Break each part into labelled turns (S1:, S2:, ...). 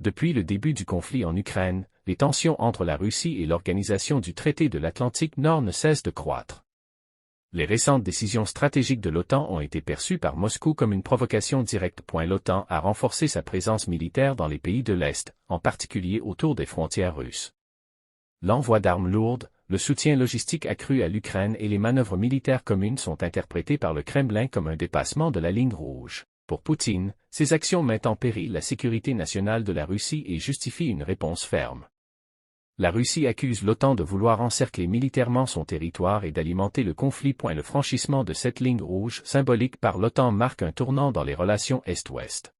S1: Depuis le début du conflit en Ukraine, les tensions entre la Russie et l'Organisation du traité de l'Atlantique Nord ne cessent de croître. Les récentes décisions stratégiques de l'OTAN ont été perçues par Moscou comme une provocation directe. L'OTAN a renforcé sa présence militaire dans les pays de l'Est, en particulier autour des frontières russes. L'envoi d'armes lourdes, le soutien logistique accru à l'Ukraine et les manœuvres militaires communes sont interprétés par le Kremlin comme un dépassement de la ligne rouge. Pour Poutine, ces actions mettent en péril la sécurité nationale de la Russie et justifient une réponse ferme. La Russie accuse l'OTAN de vouloir encercler militairement son territoire et d'alimenter le conflit. Le franchissement de cette ligne rouge symbolique par l'OTAN marque un tournant dans les relations Est-Ouest.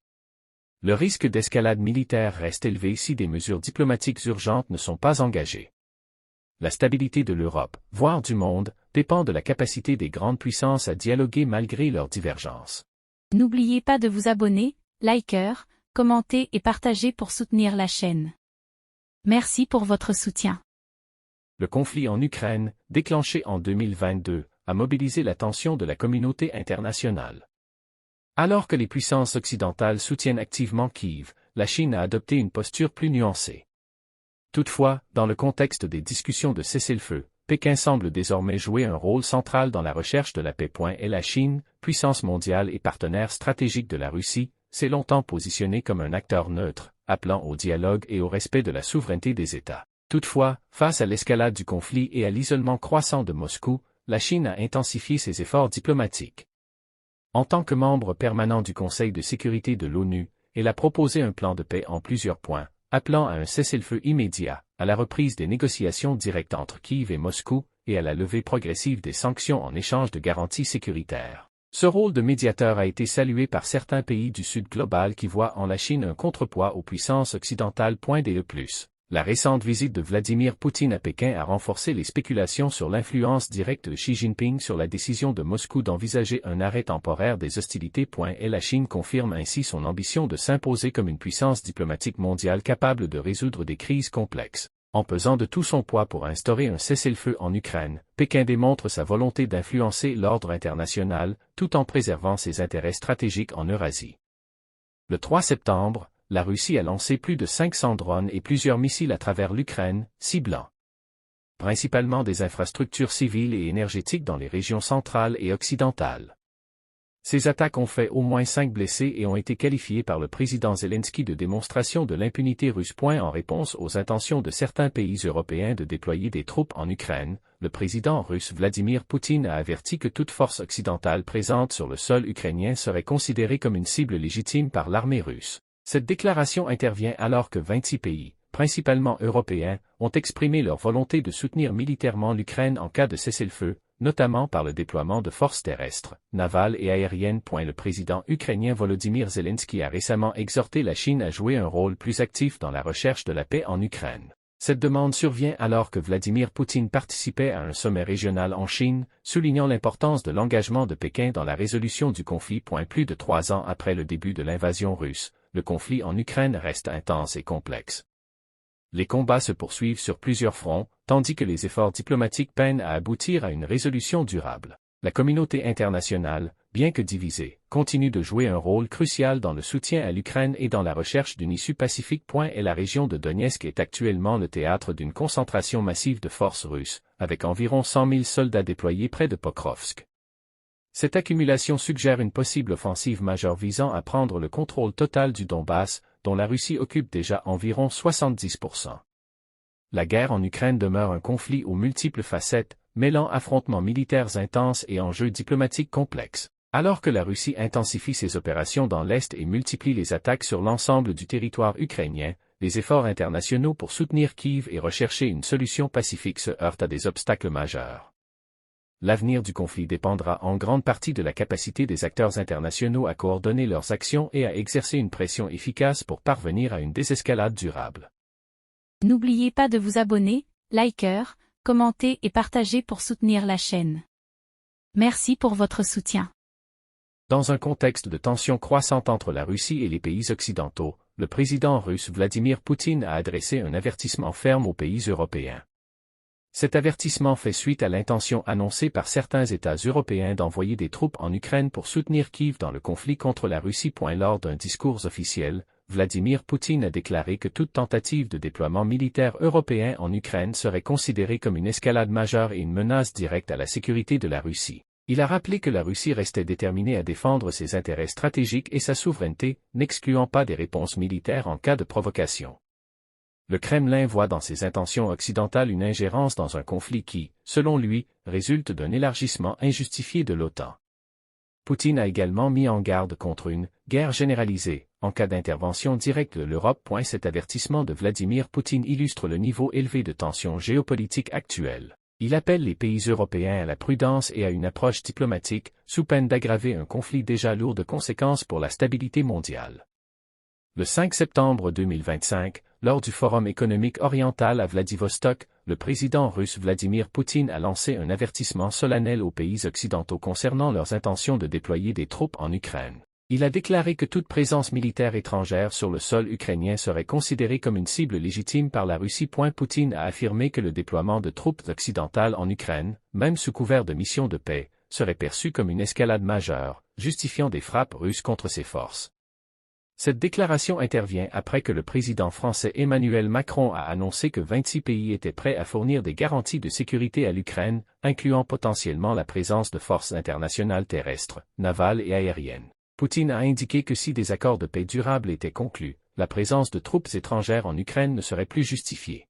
S1: Le risque d'escalade militaire reste élevé si des mesures diplomatiques urgentes ne sont pas engagées. La stabilité de l'Europe, voire du monde, dépend de la capacité des grandes puissances à dialoguer malgré leurs divergences.
S2: N'oubliez pas de vous abonner, liker, commenter et partager pour soutenir la chaîne. Merci pour votre soutien.
S1: Le conflit en Ukraine, déclenché en 2022, a mobilisé l'attention de la communauté internationale. Alors que les puissances occidentales soutiennent activement Kiev, la Chine a adopté une posture plus nuancée. Toutefois, dans le contexte des discussions de cessez-le-feu, Pékin semble désormais jouer un rôle central dans la recherche de la paix. Et la Chine, puissance mondiale et partenaire stratégique de la Russie, s'est longtemps positionnée comme un acteur neutre, appelant au dialogue et au respect de la souveraineté des États. Toutefois, face à l'escalade du conflit et à l'isolement croissant de Moscou, la Chine a intensifié ses efforts diplomatiques. En tant que membre permanent du Conseil de sécurité de l'ONU, elle a proposé un plan de paix en plusieurs points, appelant à un cessez-le-feu immédiat, à la reprise des négociations directes entre Kiev et Moscou, et à la levée progressive des sanctions en échange de garanties sécuritaires. Ce rôle de médiateur a été salué par certains pays du Sud global qui voient en la Chine un contrepoids aux puissances occidentales. La récente visite de Vladimir Poutine à Pékin a renforcé les spéculations sur l'influence directe de Xi Jinping sur la décision de Moscou d'envisager un arrêt temporaire des hostilités. Et la Chine confirme ainsi son ambition de s'imposer comme une puissance diplomatique mondiale capable de résoudre des crises complexes. En pesant de tout son poids pour instaurer un cessez-le-feu en Ukraine, Pékin démontre sa volonté d'influencer l'ordre international, tout en préservant ses intérêts stratégiques en Eurasie. Le 3 septembre, la Russie a lancé plus de 500 drones et plusieurs missiles à travers l'Ukraine, ciblant principalement des infrastructures civiles et énergétiques dans les régions centrales et occidentales. Ces attaques ont fait au moins 5 blessés et ont été qualifiées par le président Zelensky de démonstration de l'impunité russe. En réponse aux intentions de certains pays européens de déployer des troupes en Ukraine, le président russe Vladimir Poutine a averti que toute force occidentale présente sur le sol ukrainien serait considérée comme une cible légitime par l'armée russe. Cette déclaration intervient alors que 26 pays, principalement européens, ont exprimé leur volonté de soutenir militairement l'Ukraine en cas de cessez-le-feu, notamment par le déploiement de forces terrestres, navales et aériennes. Le président ukrainien Volodymyr Zelensky a récemment exhorté la Chine à jouer un rôle plus actif dans la recherche de la paix en Ukraine. Cette demande survient alors que Vladimir Poutine participait à un sommet régional en Chine, soulignant l'importance de l'engagement de Pékin dans la résolution du conflit. Plus de 3 ans après le début de l'invasion russe, le conflit en Ukraine reste intense et complexe. Les combats se poursuivent sur plusieurs fronts, tandis que les efforts diplomatiques peinent à aboutir à une résolution durable. La communauté internationale, bien que divisée, continue de jouer un rôle crucial dans le soutien à l'Ukraine et dans la recherche d'une issue pacifique. Et la région de Donetsk est actuellement le théâtre d'une concentration massive de forces russes, avec environ 100 000 soldats déployés près de Pokrovsk. Cette accumulation suggère une possible offensive majeure visant à prendre le contrôle total du Donbass, dont la Russie occupe déjà environ 70%. La guerre en Ukraine demeure un conflit aux multiples facettes, mêlant affrontements militaires intenses et enjeux diplomatiques complexes. Alors que la Russie intensifie ses opérations dans l'Est et multiplie les attaques sur l'ensemble du territoire ukrainien, les efforts internationaux pour soutenir Kiev et rechercher une solution pacifique se heurtent à des obstacles majeurs. L'avenir du conflit dépendra en grande partie de la capacité des acteurs internationaux à coordonner leurs actions et à exercer une pression efficace pour parvenir à une désescalade durable.
S2: N'oubliez pas de vous abonner, liker, commenter et partager pour soutenir la chaîne. Merci pour votre soutien.
S1: Dans un contexte de tensions croissantes entre la Russie et les pays occidentaux, le président russe Vladimir Poutine a adressé un avertissement ferme aux pays européens. Cet avertissement fait suite à l'intention annoncée par certains États européens d'envoyer des troupes en Ukraine pour soutenir Kiev dans le conflit contre la Russie. Lors d'un discours officiel, Vladimir Poutine a déclaré que toute tentative de déploiement militaire européen en Ukraine serait considérée comme une escalade majeure et une menace directe à la sécurité de la Russie. Il a rappelé que la Russie restait déterminée à défendre ses intérêts stratégiques et sa souveraineté, n'excluant pas des réponses militaires en cas de provocation. Le Kremlin voit dans ses intentions occidentales une ingérence dans un conflit qui, selon lui, résulte d'un élargissement injustifié de l'OTAN. Poutine a également mis en garde contre une « guerre généralisée » en cas d'intervention directe de l'Europe. Cet avertissement de Vladimir Poutine illustre le niveau élevé de tension géopolitique actuelle. Il appelle les pays européens à la prudence et à une approche diplomatique, sous peine d'aggraver un conflit déjà lourd de conséquences pour la stabilité mondiale. Le 5 septembre 2025, lors du Forum économique oriental à Vladivostok, le président russe Vladimir Poutine a lancé un avertissement solennel aux pays occidentaux concernant leurs intentions de déployer des troupes en Ukraine. Il a déclaré que toute présence militaire étrangère sur le sol ukrainien serait considérée comme une cible légitime par la Russie. Poutine a affirmé que le déploiement de troupes occidentales en Ukraine, même sous couvert de missions de paix, serait perçu comme une escalade majeure, justifiant des frappes russes contre ses forces. Cette déclaration intervient après que le président français Emmanuel Macron a annoncé que 26 pays étaient prêts à fournir des garanties de sécurité à l'Ukraine, incluant potentiellement la présence de forces internationales terrestres, navales et aériennes. Poutine a indiqué que si des accords de paix durables étaient conclus, la présence de troupes étrangères en Ukraine ne serait plus justifiée.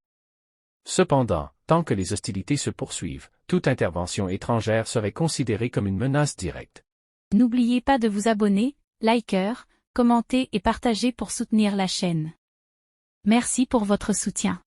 S1: Cependant, tant que les hostilités se poursuivent, toute intervention étrangère serait considérée comme une menace directe.
S2: N'oubliez pas de vous abonner, liker, commenter et partager pour soutenir la chaîne. Merci pour votre soutien.